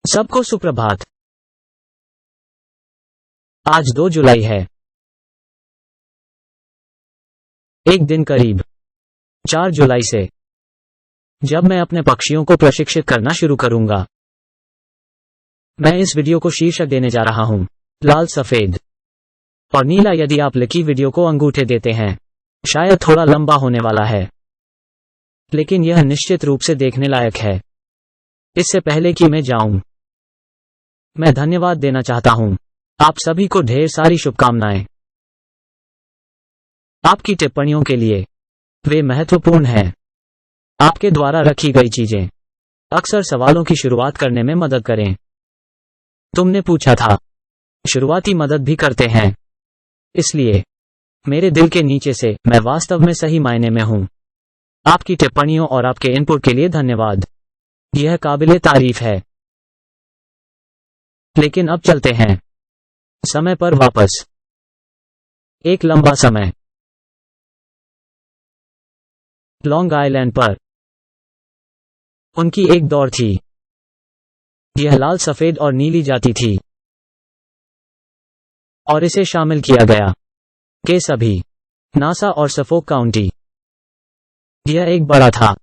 सबको सुप्रभात। आज 2 जुलाई है। एक दिन करीब 4 जुलाई से जब मैं अपने पक्षियों को प्रशिक्षित करना शुरू करूंगा। मैं इस वीडियो को शीर्षक देने जा रहा हूं, लाल, सफेद और नीला। यदि आप लिखी वीडियो को अंगूठे देते हैं, शायद थोड़ा लंबा होने वाला है, लेकिन यह निश्चित रूप से देखने लायक है। इससे पहले कि मैं जाऊं, मैं धन्यवाद देना चाहता हूं। आप सभी को ढेर सारी शुभकामनाएं आपकी टिप्पणियों के लिए। वे महत्वपूर्ण हैं। आपके द्वारा रखी गई चीजें अक्सर सवालों की शुरुआत करने में मदद करें। तुमने पूछा था, शुरुआती मदद भी करते हैं। इसलिए मेरे दिल के नीचे से मैं वास्तव में सही मायने में हूं। आपकी टिप्पणियों और आपके इनपुट के लिए धन्यवाद। यह काबिले तारीफ है। लेकिन अब चलते हैं समय पर वापस। एक लंबा समय लॉन्ग आइलैंड पर उनकी एक दौड़ थी। यह लाल, सफेद और नीली जाति थी और इसे शामिल किया गया के सभी नासा और सफोक काउंटी। यह एक बड़ा था,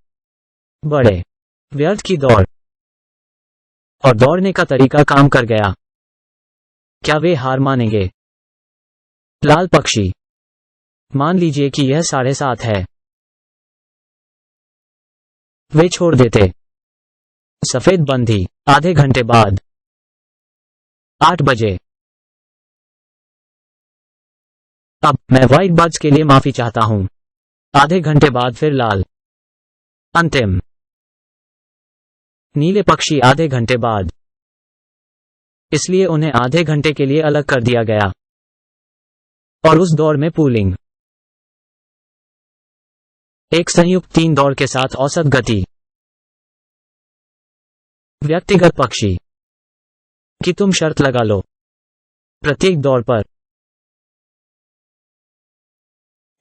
बड़े व्यर्थ की दौड़, और दौड़ने का तरीका काम कर गया। क्या वे हार मानेंगे? लाल पक्षी, मान लीजिए कि यह 7:30 है। वे छोड़ देते। सफेद बंदी, आधे घंटे बाद 8 बजे। अब मैं व्हाइट बर्ड्स के लिए माफी चाहता हूं। आधे घंटे बाद फिर लाल। अंतिम नीले पक्षी आधे घंटे बाद। इसलिए उन्हें आधे घंटे के लिए अलग कर दिया गया। और उस दौड़ में पूलिंग, एक संयुक्त 3 दौड़ के साथ औसत गति। व्यक्तिगत पक्षी कि तुम शर्त लगा लो प्रत्येक दौड़ पर।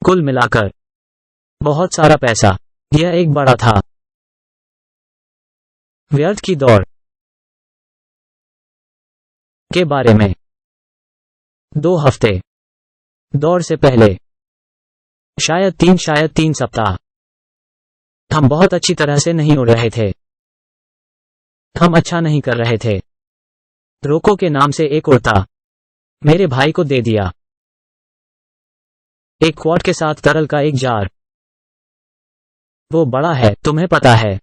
कुल मिलाकर बहुत सारा पैसा। यह एक बड़ा था। व्यर्थ की दौड़ के बारे में 2 हफ्ते दौड़ से पहले, शायद 3 सप्ताह, हम बहुत अच्छी तरह से नहीं उड़ रहे थे। हम अच्छा नहीं कर रहे थे। रोको के नाम से एक उड़ता मेरे भाई को दे दिया। एक क्वाड के साथ तरल का एक जार। वो बड़ा है, तुम्हें पता है।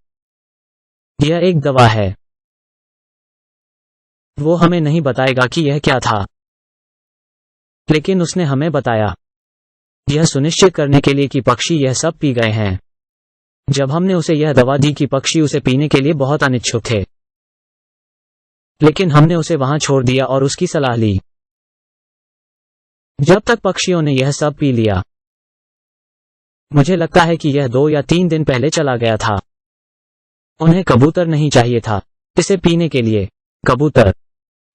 यह एक दवा है। वो हमें नहीं बताएगा कि यह क्या था, लेकिन उसने हमें बताया, यह सुनिश्चित करने के लिए कि पक्षी यह सब पी गए हैं। जब हमने उसे यह दवा दी कि पक्षी उसे पीने के लिए बहुत अनिच्छुक थे, लेकिन हमने उसे वहां छोड़ दिया और उसकी सलाह ली। जब तक पक्षियों ने यह सब पी लिया, मुझे लगता है कि यह 2 या 3 दिन पहले चला गया था। उन्हें कबूतर नहीं चाहिए था इसे पीने के लिए। कबूतर।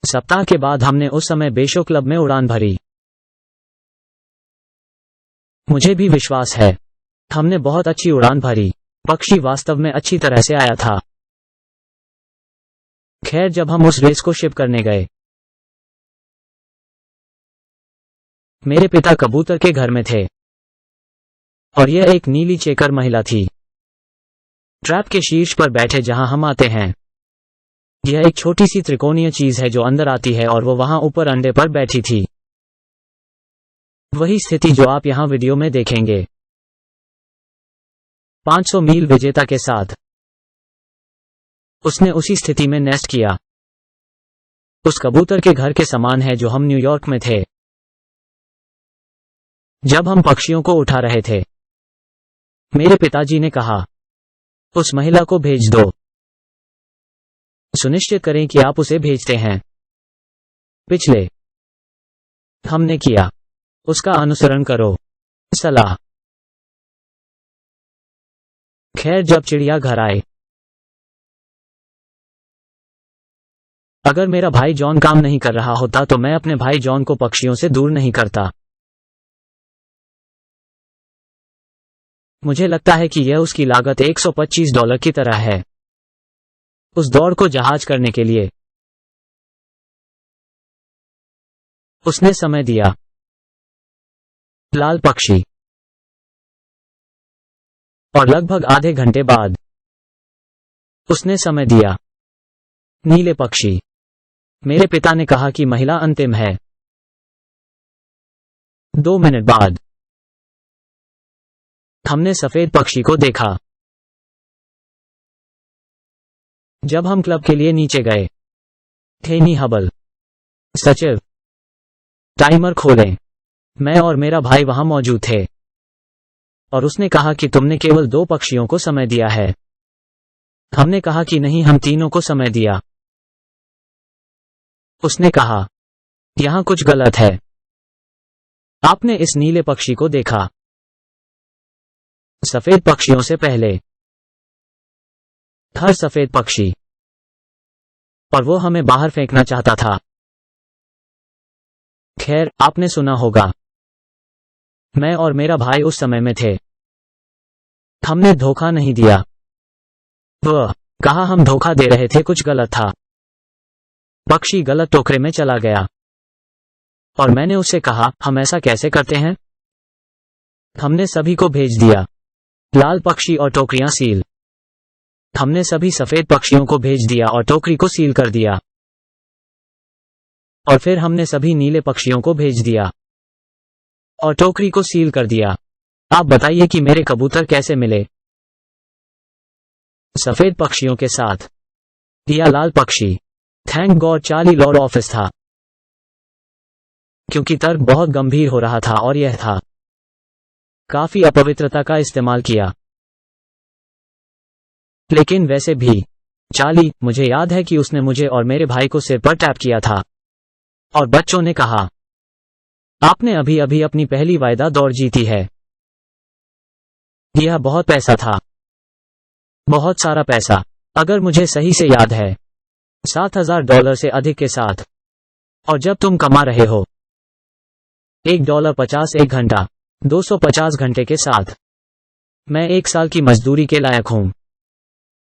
सप्ताह के बाद हमने उस समय बेशो क्लब में उड़ान भरी। मुझे भी विश्वास है हमने बहुत अच्छी उड़ान भरी। पक्षी वास्तव में अच्छी तरह से आया था। खैर, जब हम उस रेस को शिप करने गए, मेरे पिता कबूतर के घर में थे और यह एक नीली चेकर महिला थी, ट्रैप के शीर्ष पर बैठे जहां हम आते हैं। यह एक छोटी सी त्रिकोणीय चीज है जो अंदर आती है और वो वहां ऊपर अंडे पर बैठी थी। वही स्थिति जो आप यहां वीडियो में देखेंगे। 500 मील विजेता के साथ उसने उसी स्थिति में नेस्ट किया। उस कबूतर के घर के समान है जो हम न्यूयॉर्क में थे जब हम पक्षियों को उठा रहे थे। मेरे पिताजी ने कहा, उस महिला को भेज दो। सुनिश्चित करें कि आप उसे भेजते हैं। पिछले हमने किया, उसका अनुसरण करो। सलाह। खैर, जब चिड़िया घर आए, अगर मेरा भाई जॉन काम नहीं कर रहा होता तो मैं अपने भाई जॉन को पक्षियों से दूर नहीं करता। मुझे लगता है कि यह उसकी लागत $125 की तरह है। उस दौड़ को जहाज करने के लिए उसने समय दिया। लाल पक्षी। और लगभग आधे घंटे बाद उसने समय दिया। नीले पक्षी। मेरे पिता ने कहा कि महिला अंतिम है। 2 मिनट बाद हमने सफेद पक्षी को देखा। जब हम क्लब के लिए नीचे गए, थेनी हबल, सचिव, टाइमर खोलें। मैं और मेरा भाई वहां मौजूद थे और उसने कहा कि तुमने केवल 2 पक्षियों को समय दिया है। हमने कहा कि नहीं, हम तीनों को समय दिया। उसने कहा, यहां कुछ गलत है। आपने इस नीले पक्षी को देखा सफेद पक्षियों से पहले। हर सफेद पक्षी। और वो हमें बाहर फेंकना चाहता था। खैर, आपने सुना होगा। मैं और मेरा भाई उस समय में थे। हमने धोखा नहीं दिया। वह कहा हम धोखा दे रहे थे, कुछ गलत था। पक्षी गलत टोकरे में चला गया और मैंने उससे कहा, हम ऐसा कैसे करते हैं? हमने सभी को भेज दिया। लाल पक्षी और टोकरियां सील। हमने सभी सफेद पक्षियों को भेज दिया और टोकरी को सील कर दिया। और फिर हमने सभी नीले पक्षियों को भेज दिया और टोकरी को सील कर दिया। आप बताइए कि मेरे कबूतर कैसे मिले? सफेद पक्षियों के साथ या लाल पक्षी? Thank God Charlie Lord office था, क्योंकि तर्क बहुत गंभीर हो रहा था और यह था काफी अपवित्रता का इस्तेमाल किया। लेकिन वैसे भी चार्ली, मुझे याद है कि उसने मुझे और मेरे भाई को सिर पर टैप किया था और बच्चों ने कहा, आपने अभी अभी अपनी पहली वायदा दौड़ जीती है। यह बहुत पैसा था, बहुत सारा पैसा। अगर मुझे सही से याद है, $7,000 से अधिक के साथ। और जब तुम कमा रहे हो $1.50 एक घंटा, 250 घंटे के साथ, मैं 1 साल की मजदूरी के लायक हूं।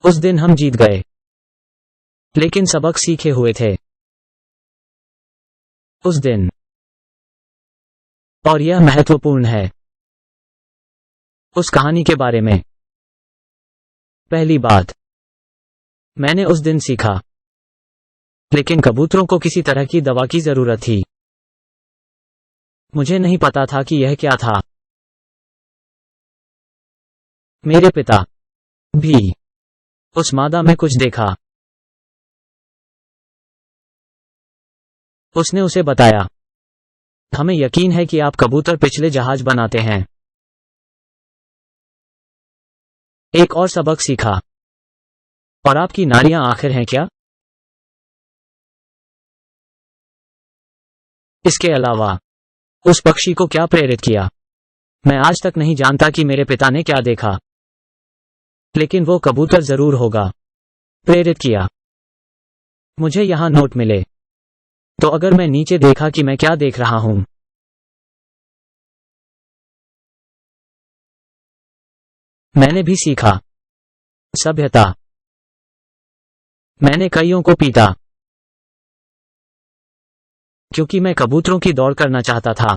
उस दिन हम जीत गए, लेकिन सबक सीखे हुए थे उस दिन। और यह महत्वपूर्ण है उस कहानी के बारे में। पहली बात मैंने उस दिन सीखा, लेकिन कबूतरों को किसी तरह की दवा की जरूरत थी। मुझे नहीं पता था कि यह क्या था। मेरे पिता भी उस मादा में कुछ देखा। उसने उसे बताया, हमें यकीन है कि आप कबूतर पिछले जहाज बनाते हैं। एक और सबक सीखा, और आपकी नारियां आखिर हैं क्या? इसके अलावा उस पक्षी को क्या प्रेरित किया? मैं आज तक नहीं जानता कि मेरे पिता ने क्या देखा, लेकिन वो कबूतर जरूर होगा प्रेरित किया। मुझे यहां नोट मिले, तो अगर मैं नीचे देखा कि मैं क्या देख रहा हूं। मैंने भी सीखा सभ्यता। मैंने कईयों को पीटा क्योंकि मैं कबूतरों की दौड़ करना चाहता था।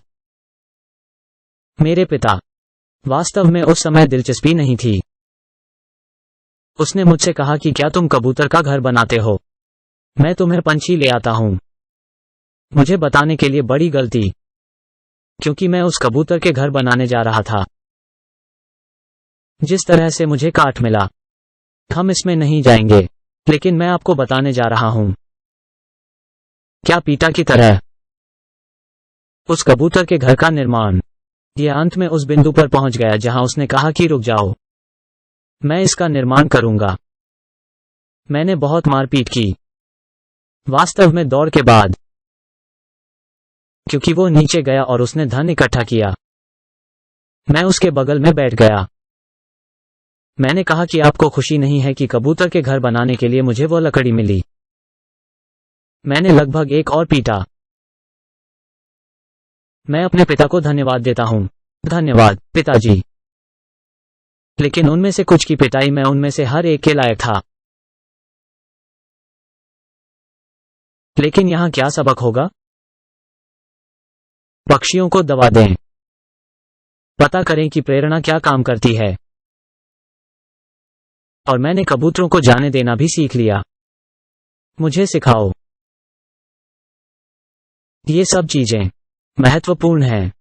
मेरे पिता वास्तव में उस समय दिलचस्पी नहीं थी। उसने मुझसे कहा कि क्या तुम कबूतर का घर बनाते हो? मैं तुम्हें पंछी ले आता हूं। मुझे बताने के लिए बड़ी गलती, क्योंकि मैं उस कबूतर के घर बनाने जा रहा था। जिस तरह से मुझे काट मिला, हम इसमें नहीं जाएंगे, लेकिन मैं आपको बताने जा रहा हूं। क्या पीटा की तरह उस कबूतर के घर का निर्माण। यह अंत में उस बिंदु पर पहुंच गया जहां उसने कहा कि रुक जाओ, मैं इसका निर्माण करूंगा। मैंने बहुत मारपीट की, वास्तव में दौड़ के बाद, क्योंकि वो नीचे गया और उसने धन इकट्ठा किया। मैं उसके बगल में बैठ गया। मैंने कहा कि आपको खुशी नहीं है कि कबूतर के घर बनाने के लिए मुझे वो लकड़ी मिली। मैंने लगभग एक और पीटा। मैं अपने पिता को धन्यवाद देता हूं। धन्यवाद पिताजी। लेकिन उनमें से कुछ की पिटाई मैं उनमें से हर एक के लायक था। लेकिन यहां क्या सबक होगा? पक्षियों को दवा दें। पता करें कि प्रेरणा क्या काम करती है। और मैंने कबूतरों को जाने देना भी सीख लिया। मुझे सिखाओ। ये सब चीजें महत्वपूर्ण हैं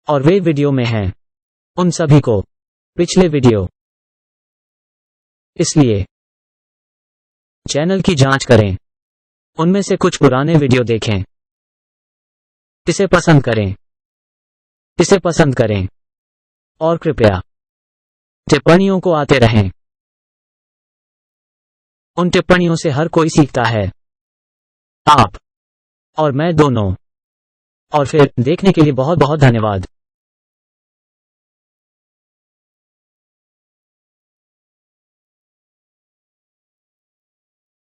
और वे वीडियो में हैं। उन सभी को पिछले वीडियो। इसलिए चैनल की जांच करें, उनमें से कुछ पुराने वीडियो देखें। इसे पसंद करें, इसे पसंद करें और कृपया टिप्पणियों को आते रहें। उन टिप्पणियों से हर कोई सीखता है, आप और मैं दोनों। और फिर देखने के लिए बहुत बहुत धन्यवाद।